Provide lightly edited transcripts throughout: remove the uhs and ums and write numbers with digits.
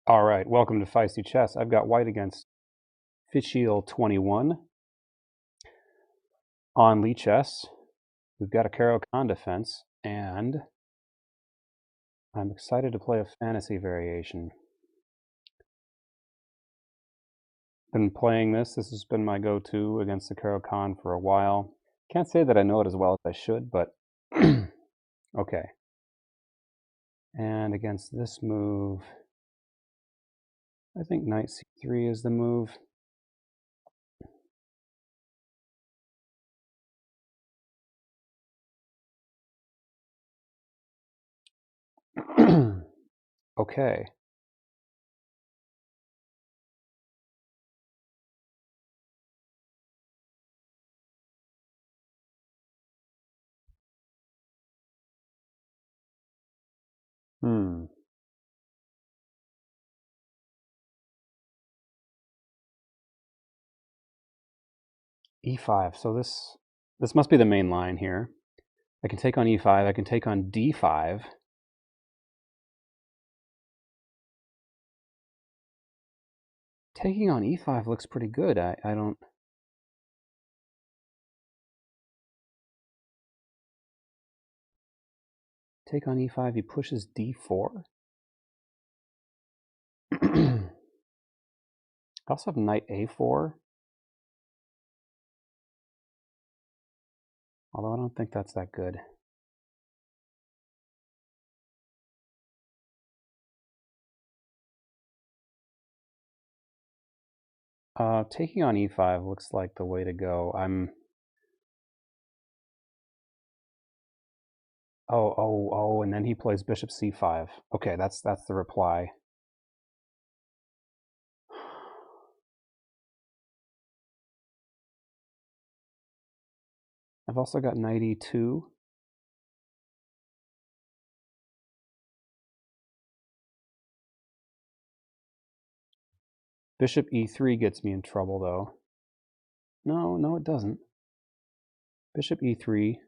All right, welcome to Feisty Chess. I've got white against Fitchiel 21 on Lichess. We've got a Caro-Kann Defense, and I'm excited to play a fantasy variation. Been playing this. This has been my go-to against the Caro-Kann for a while. Can't say that I know it as well as I should, but okay. And against this move, I think knight c3 is the move. Okay. E5. So this must be the main line here. I can take on e5. I can take on d5. Taking on e5 looks pretty good. I don't... Take on e5, he pushes d4. I also have knight a4. Although I don't think that's that good. Taking on e5 looks like the way to go. Oh, and then he plays bishop c5. Okay, that's the reply. I've also got knight e2. Bishop e3 gets me in trouble, though. No, it doesn't. Bishop e3.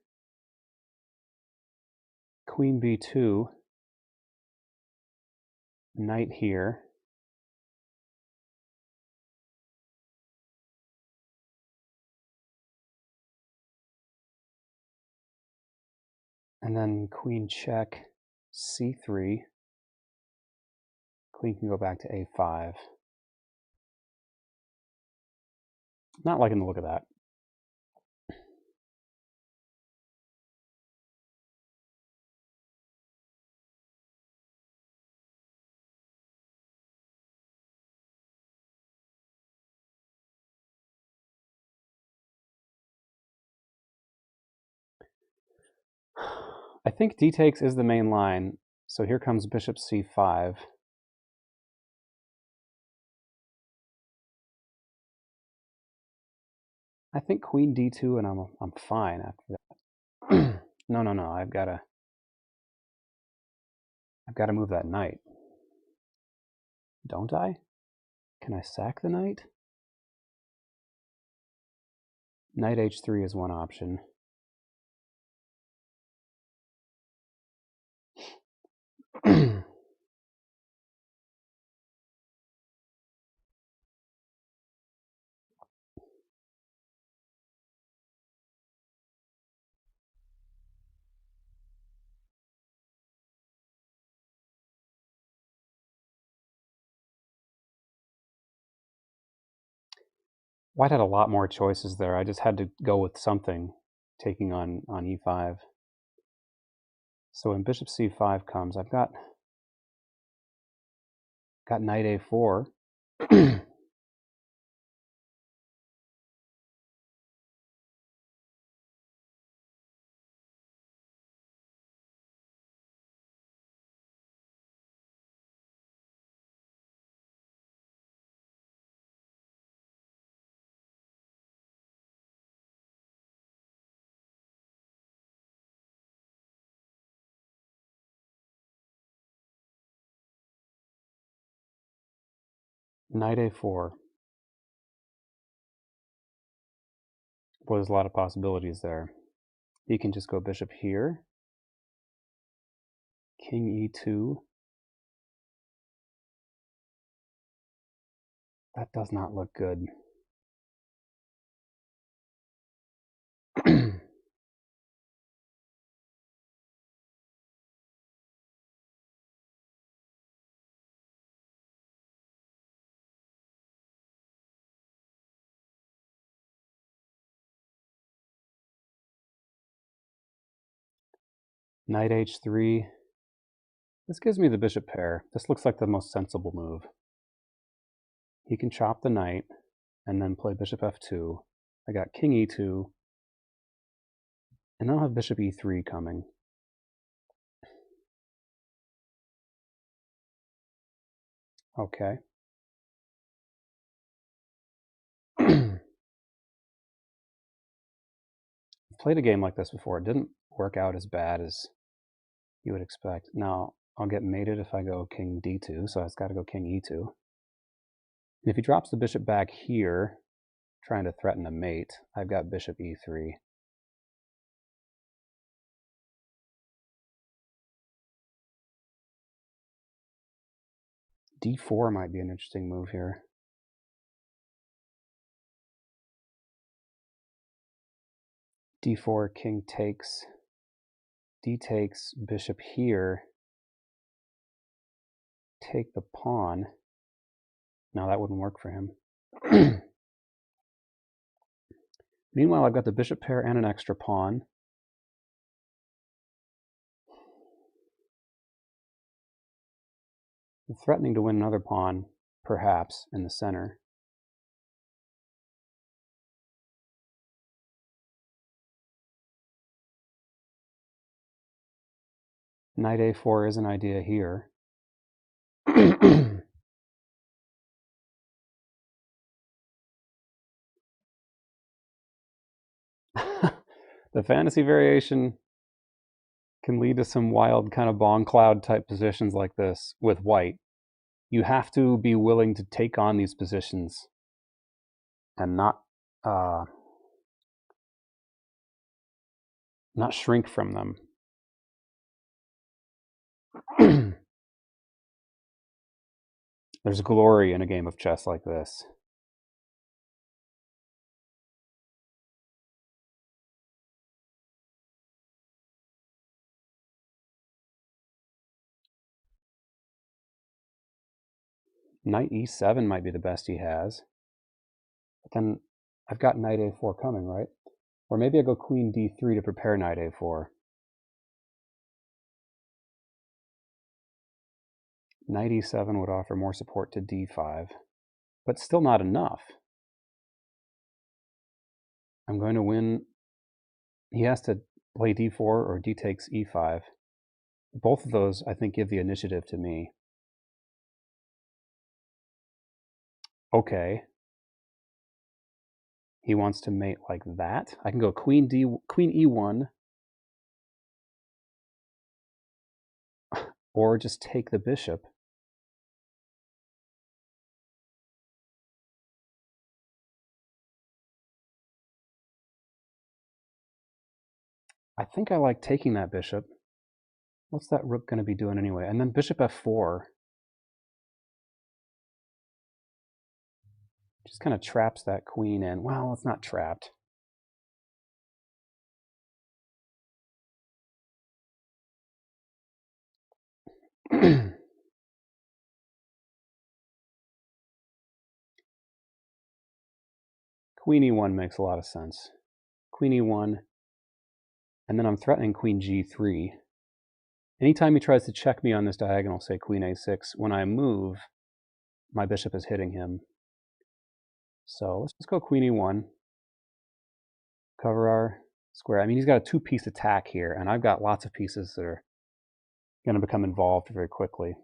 Queen b2. Knight here. And then queen check, c3. Queen can go back to a5. Not liking the look of that. I think d takes is the main line, so here comes bishop c5. I think queen d2, and I'm fine after that. No, I've got to move that knight. Don't I? Can I sack the knight? Knight h3 is one option. White had a lot more choices there. I just had to go with something, taking on e5. So when bishop c5 comes, I've got knight a4. Knight a4. Boy, there's a lot of possibilities there. He can just go bishop here. King e2. That does not look good. Knight h3. This gives me the bishop pair. This looks like the most sensible move. He can chop the knight and then play bishop f2. I got king e2. And then I'll have bishop e3 coming. Okay. I've played a game like this before. It didn't work out as bad as you would expect. Now, I'll get mated if I go king d2, so I've got to go king e2. And if he drops the bishop back here, trying to threaten a mate, I've got bishop e3. d4 might be an interesting move here. d4, king takes, d takes, bishop here, take the pawn. Now that wouldn't work for him. Meanwhile, I've got the bishop pair and an extra pawn. I'm threatening to win another pawn, perhaps, in the center. Knight a4 is an idea here. The fantasy variation can lead to some wild kind of bomb cloud type positions like this with white. You have to be willing to take on these positions and not shrink from them. There's glory in a game of chess like this. Knight e7 might be the best he has. But then I've got knight a4 coming, right? Or maybe I go queen d3 to prepare knight a4. Knight e7 would offer more support to d5, but still not enough. I'm going to win. He has to play d4 or d takes e5. Both of those, I think, give the initiative to me. Okay. He wants to mate like that. I can go queen e1, or just take the bishop. I think I like taking that bishop. What's that rook going to be doing anyway? And then bishop f4. Just kind of traps that queen in. Well, it's not trapped. Queen e1 makes a lot of sense. Queen e1, and then I'm threatening queen g3. Anytime he tries to check me on this diagonal, say queen a6, when I move, my bishop is hitting him. So let's just go queen e1, cover our square. I mean, he's got a two-piece attack here, and I've got lots of pieces that are going to become involved very quickly.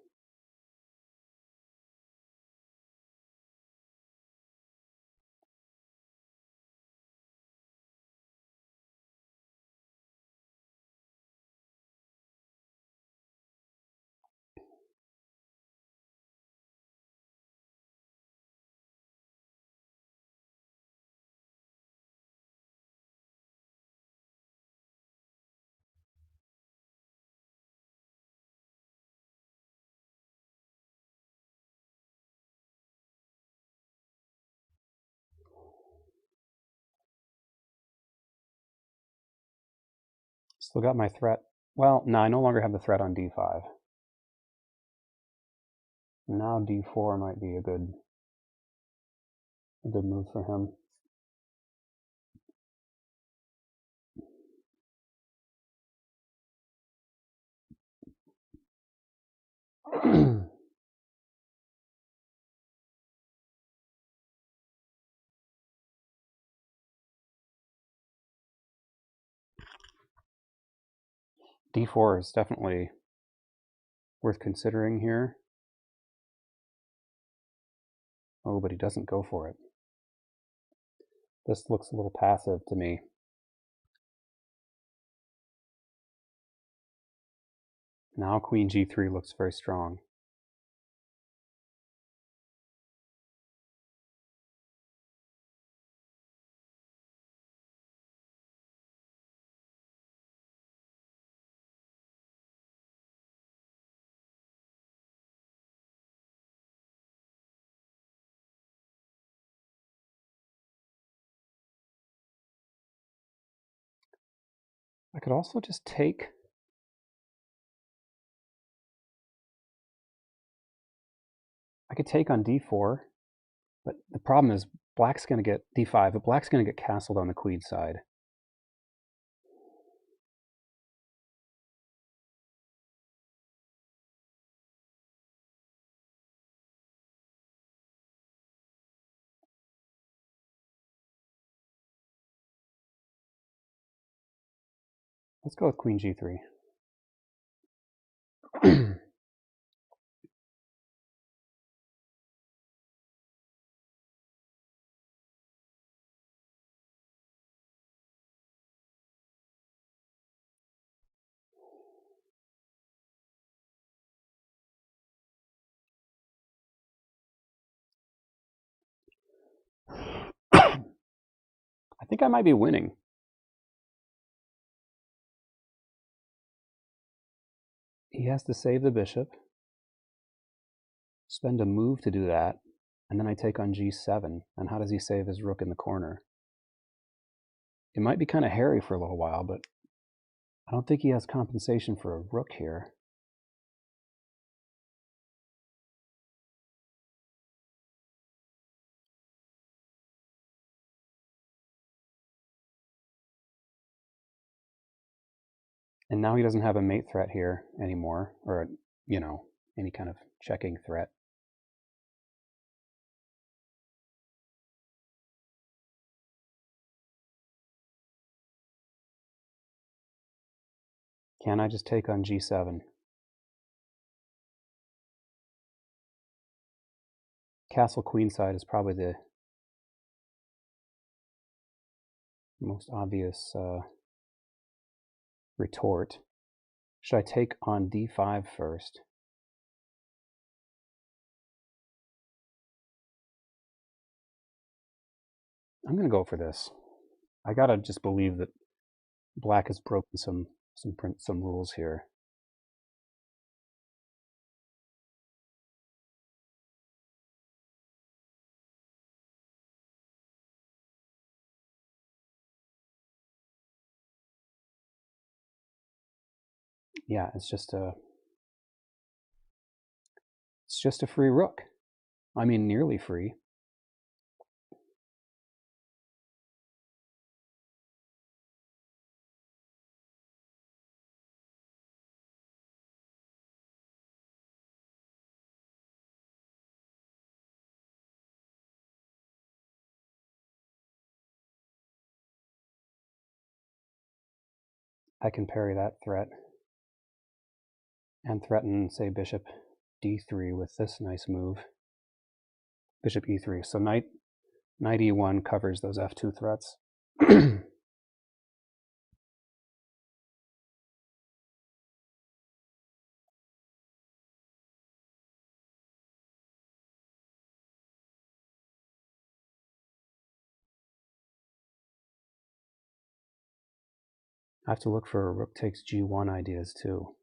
Still got my threat. Well, no, I no longer have the threat on d5. Now d4 might be a good move for him. d4 is definitely worth considering here. Oh, but he doesn't go for it. This looks a little passive to me. Now queen g3 looks very strong. I could also just take. I could take on d4, but the problem is black's going to get d5, but black's going to get castled on the queen side. Let's go with queen g3. I think I might be winning. He has to save the bishop, spend a move to do that, and then I take on g7. And how does he save his rook in the corner? It might be kind of hairy for a little while, but I don't think he has compensation for a rook here. And now he doesn't have a mate threat here anymore, or, you know, any kind of checking threat. Can I just take on g7? Castle queenside is probably the most obvious retort. Should I take on d5 first? I'm going to go for this. I gotta just believe that black has broken some rules here. Yeah, it's just a free rook. I mean, nearly free. I can parry that threat and threaten, say, bishop d3 with this nice move. Bishop e3. So knight e1 covers those f2 threats. I have to look for rook takes g1 ideas too.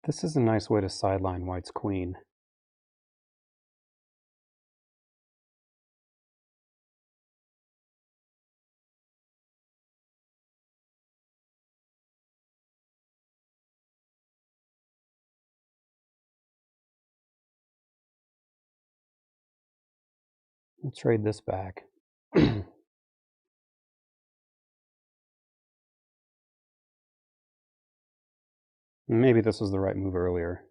This is a nice way to sideline white's queen. I'll trade this back. Maybe this was the right move earlier.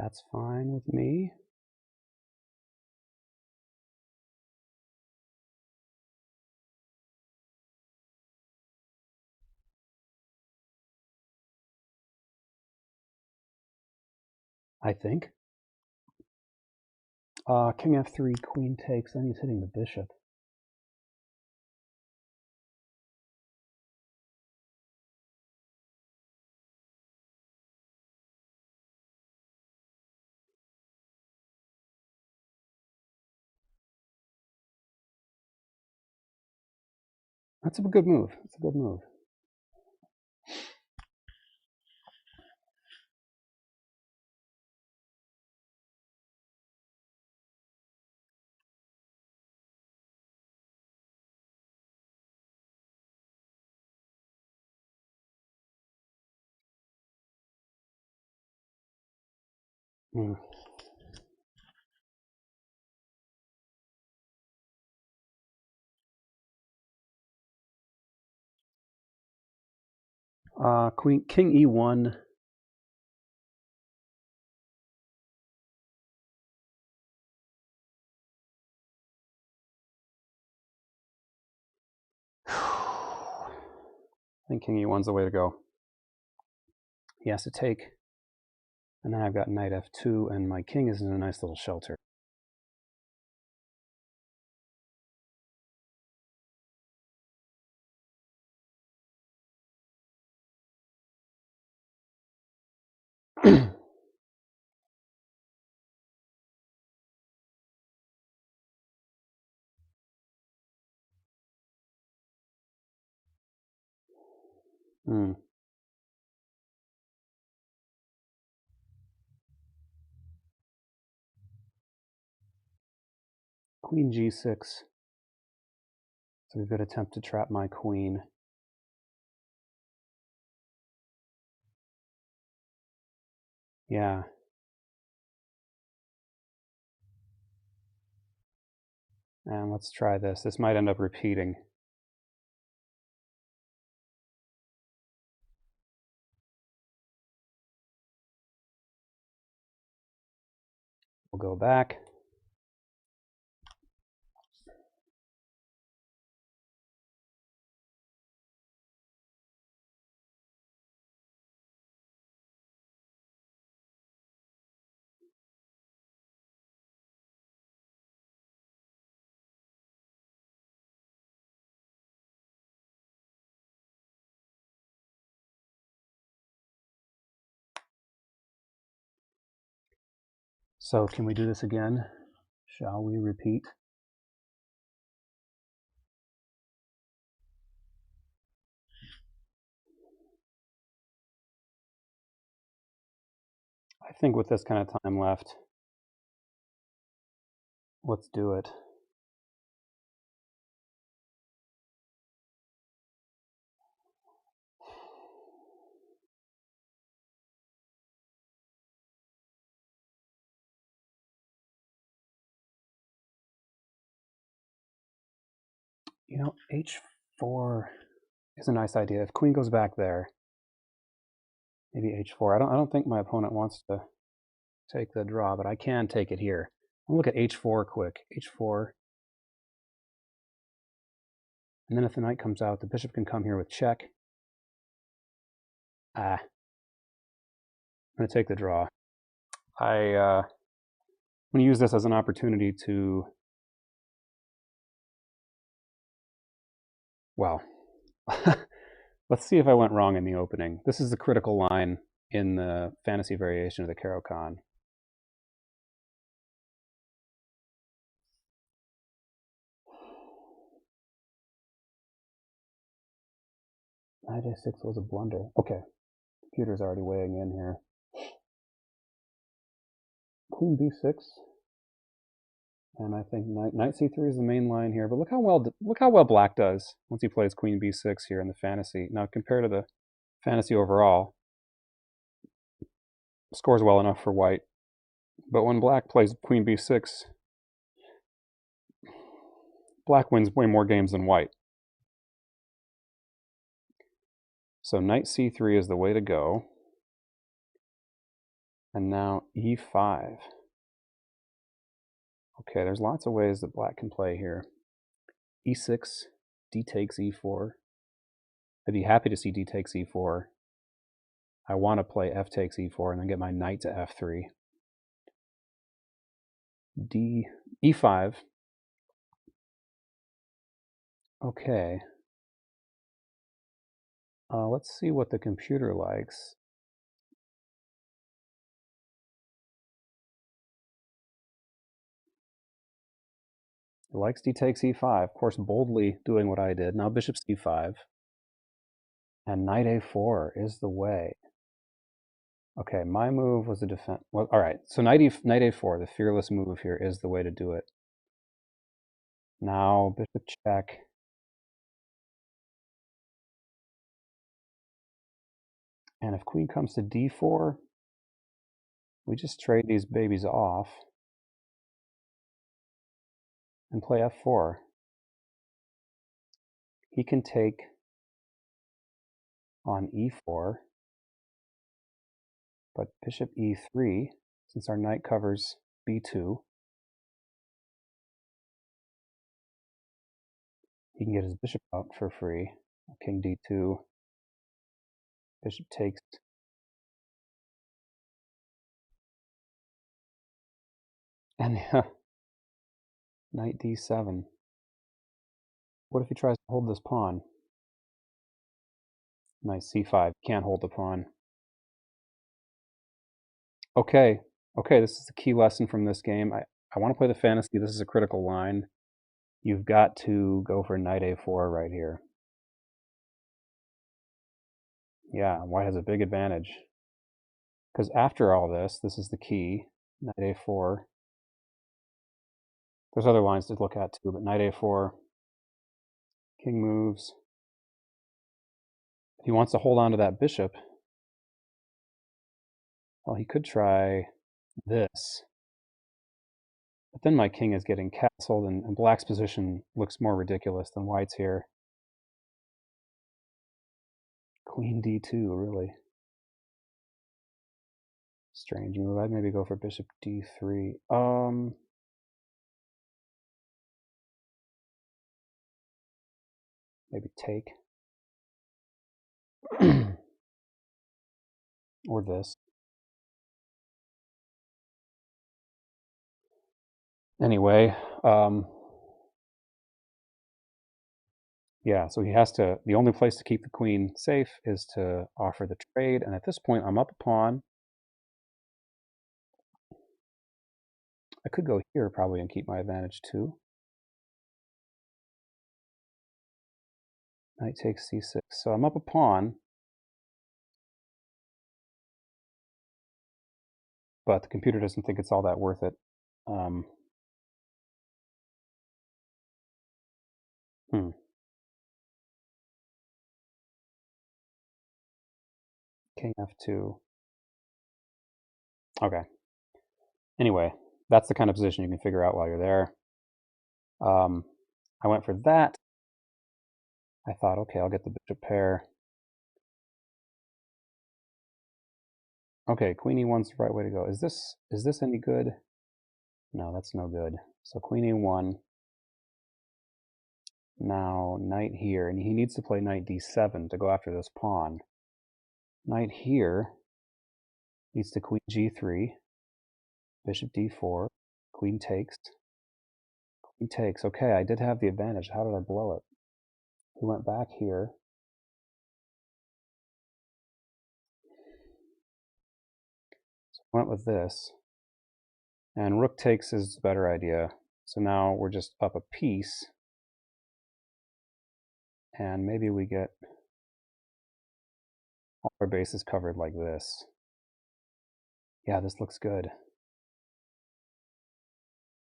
That's fine with me. I think. King f3, queen takes, then he's hitting the bishop. That's a good move. That's a good move. Hmm. King e1. I think king e1's the way to go. He has to take, and then I've got knight f2, and my king is in a nice little shelter. Hmm. Queen g6. It's a good attempt to trap my queen. Yeah. And let's try this. This might end up repeating. We'll go back. So can we do this again? Shall we repeat? I think with this kind of time left, let's do it. You know, h4 is a nice idea. If queen goes back there, maybe h4. I don't think my opponent wants to take the draw, but I can take it here. I'll look at h4 quick. h4. And then if the knight comes out, the bishop can come here with check. I'm going to take the draw. I'm going to use this as an opportunity to, well, let's see if I went wrong in the opening. This is the critical line in the fantasy variation of the Caro-Kann. Knight a6 was a blunder. Okay, computer's already weighing in here. Queen b6, and I think knight c3 is the main line here. But look how well black does once he plays queen b6 here in the fantasy. Now compared to the fantasy overall, scores well enough for white. But when black plays queen b6, black wins way more games than white. So knight c3 is the way to go. And now e5. Okay, there's lots of ways that black can play here. e6, d takes e4. I'd be happy to see d takes e4. I want to play f takes e4 and then get my knight to f3. e5. Okay. Let's see what the computer likes. It likes d takes e5, of course, boldly doing what I did. Now bishop c5. And knight a4 is the way. Okay, my move was a defense. Well, all right, so knight a4, the fearless move here, is the way to do it. Now bishop check. And if queen comes to d4, we just trade these babies off and play f4. He can take on e4, but bishop e3, since our knight covers b2, he can get his bishop out for free. King d2, bishop takes. And knight d7. What if he tries to hold this pawn? Knight c5, can't hold the pawn. Okay, this is the key lesson from this game. I want to play the fantasy. This is a critical line. You've got to go for knight a4 right here. Yeah, white has a big advantage. Because after all this is the key. Knight a4. There's other lines to look at too, but knight a4. King moves. If he wants to hold on to that bishop, well, he could try this. But then my king is getting castled, and black's position looks more ridiculous than white's here. Queen d2, really strange move. I'd maybe go for bishop d3. Maybe take. Or this. Anyway, yeah, so he has to, the only place to keep the queen safe is to offer the trade, and at this point I'm up a pawn. I could go here probably and keep my advantage too. Knight takes c6, so I'm up a pawn. But the computer doesn't think it's all that worth it. King f2. Okay. Anyway, that's the kind of position you can figure out while you're there. I went for that. I thought, okay, I'll get the bishop pair. Okay, queen e1's the right way to go. Is this any good? No, that's no good. So queen e1. Now knight here, and he needs to play knight d7 to go after this pawn. Knight here needs to queen g3, bishop d4, queen takes. Queen takes. Okay, I did have the advantage. How did I blow it? He went back here. So I went with this. And rook takes is a better idea. So now we're just up a piece. And maybe we get all our bases covered like this. Yeah, this looks good.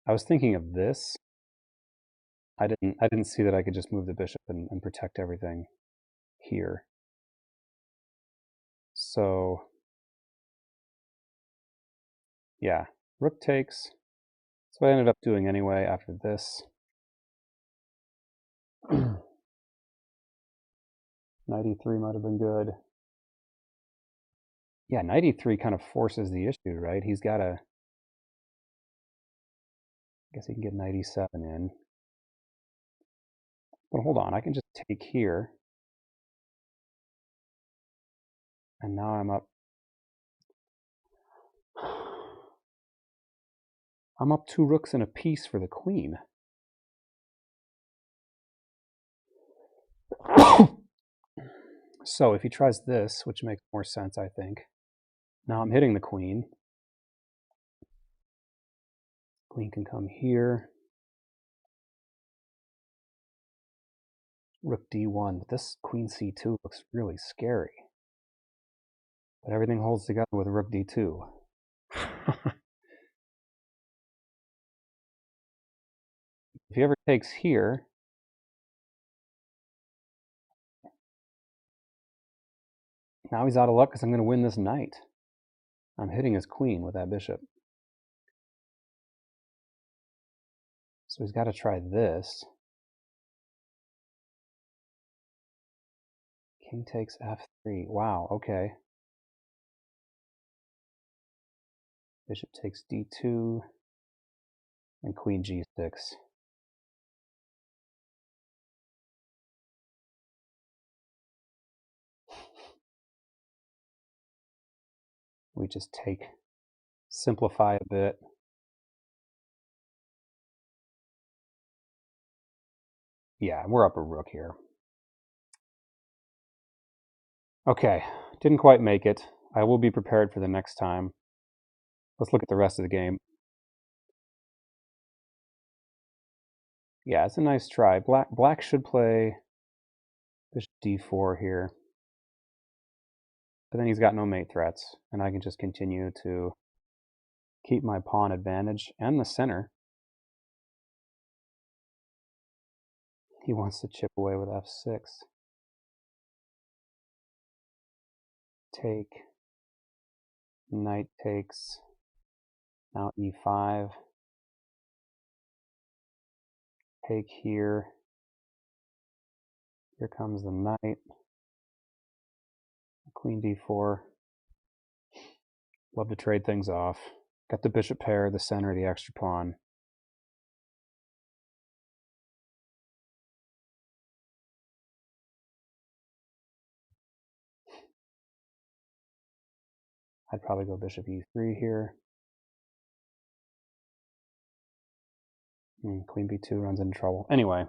I was thinking of this. I didn't see that I could just move the bishop and protect everything here. So yeah, rook takes. That's what I ended up doing anyway after this. Knight e3 might have been good. Yeah, knight e3 kind of forces the issue, right? He's got to, I guess he can get knight e7 in. But hold on, I can just take here. And now I'm up. I'm up 2 rooks and a piece for the queen. So if he tries this, which makes more sense, I think. Now I'm hitting the queen. Queen can come here. Rook d1. But this queen c2 looks really scary. But everything holds together with rook d2. If he ever takes here, now he's out of luck because I'm going to win this knight. I'm hitting his queen with that bishop. So he's got to try this. King takes f3. Wow, okay. Bishop takes d2 and queen g6. We just simplify a bit. Yeah, we're up a rook here. Okay, didn't quite make it. I will be prepared for the next time. Let's look at the rest of the game. Yeah, it's a nice try. Black should play bishop d4 here. But then he's got no mate threats, and I can just continue to keep my pawn advantage and the center. He wants to chip away with f6. Take. Knight takes. Now e5. Take here. Here comes the knight. Queen d4. Love to trade things off. Got the bishop pair, the center, the extra pawn. I'd probably go bishop e3 here. Queen b2 runs into trouble. Anyway.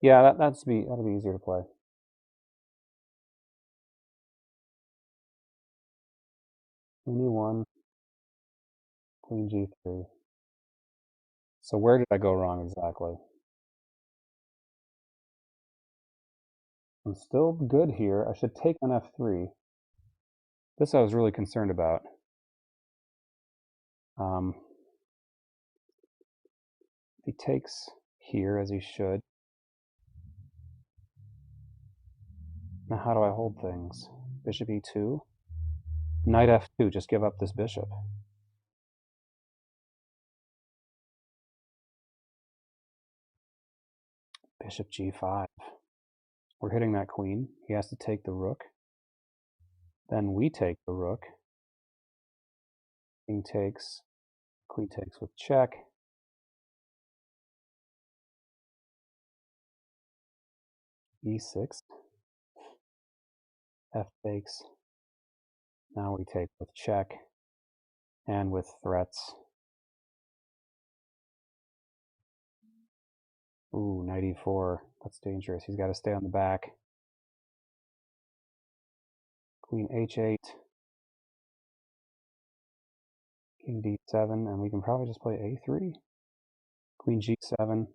Yeah, that'd be easier to play. Queen e1, queen g3. So where did I go wrong exactly? I'm still good here. I should take on f3. This I was really concerned about. If he takes here, as he should. Now how do I hold things? Bishop e2. Knight f2, just give up this bishop. Bishop g5. We're hitting that queen. He has to take the rook. Then we take the rook. King takes, queen takes with check. E6. F takes. Now we take with check and with threats. Ooh, knight e4. That's dangerous. He's got to stay on the back. Queen h8. King d7, and we can probably just play a3. Queen g7.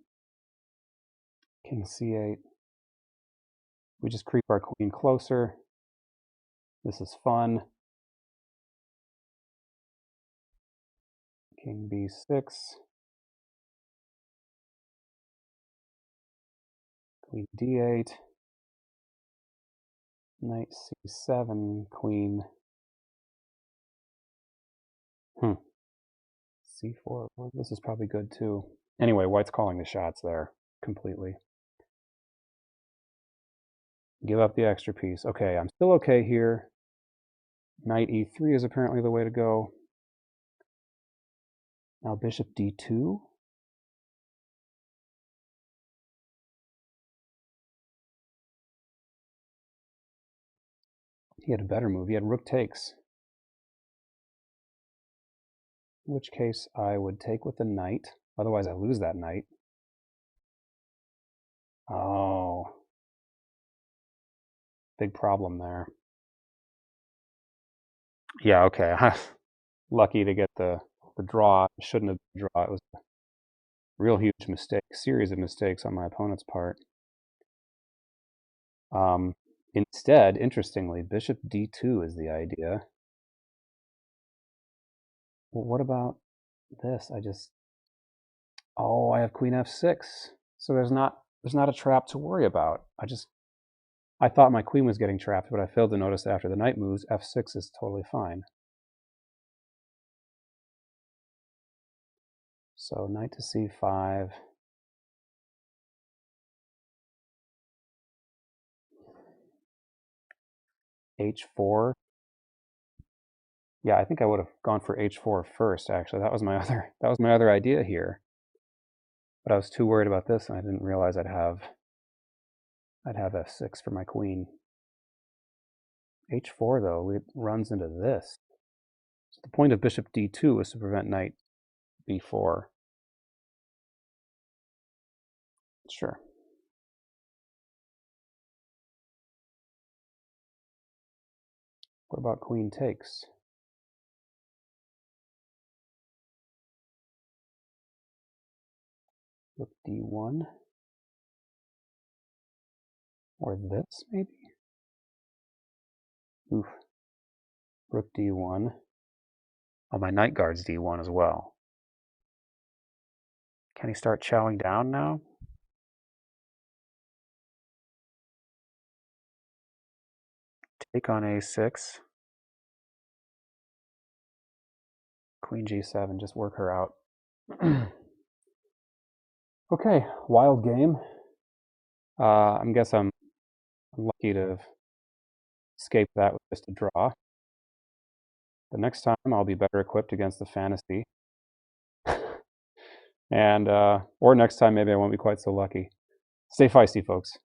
King c8. We just creep our queen closer. This is fun. King b6. Queen d8. Knight c7. Queen. C4. Well, this is probably good too. Anyway, white's calling the shots there completely. Give up the extra piece. Okay, I'm still okay here. Knight e3 is apparently the way to go. Now bishop d2. He had a better move. He had rook takes. In which case I would take with the knight. Otherwise I lose that knight. Oh. Big problem there. Yeah, okay. Lucky to get the draw. Shouldn't have been draw. It was a real huge mistake. Series of mistakes on my opponent's part. Instead, interestingly, bishop d2 is the idea. Well, what about this? Oh, I have queen f6. So there's not a trap to worry about. I thought my queen was getting trapped, but I failed to notice that after the knight moves, f6 is totally fine. So knight to c5. h4. Yeah, I think I would have gone for h4 first, actually. That was my other idea here. But I was too worried about this, and I didn't realize I'd have f6 for my queen. h4, though, it runs into this. So the point of bishop d2 is to prevent knight b4. Sure. What about queen takes? Rook d1. Or this, maybe? Oof. Rook d1. Oh, my knight guards d1 as well. Can he start chowing down now? Take on a6. Queen g7, just work her out. Okay, wild game. I guess I'm lucky to escape that with just a draw. The next time I'll be better equipped against the fantasy. And or next time maybe I won't be quite so lucky. Stay feisty, folks.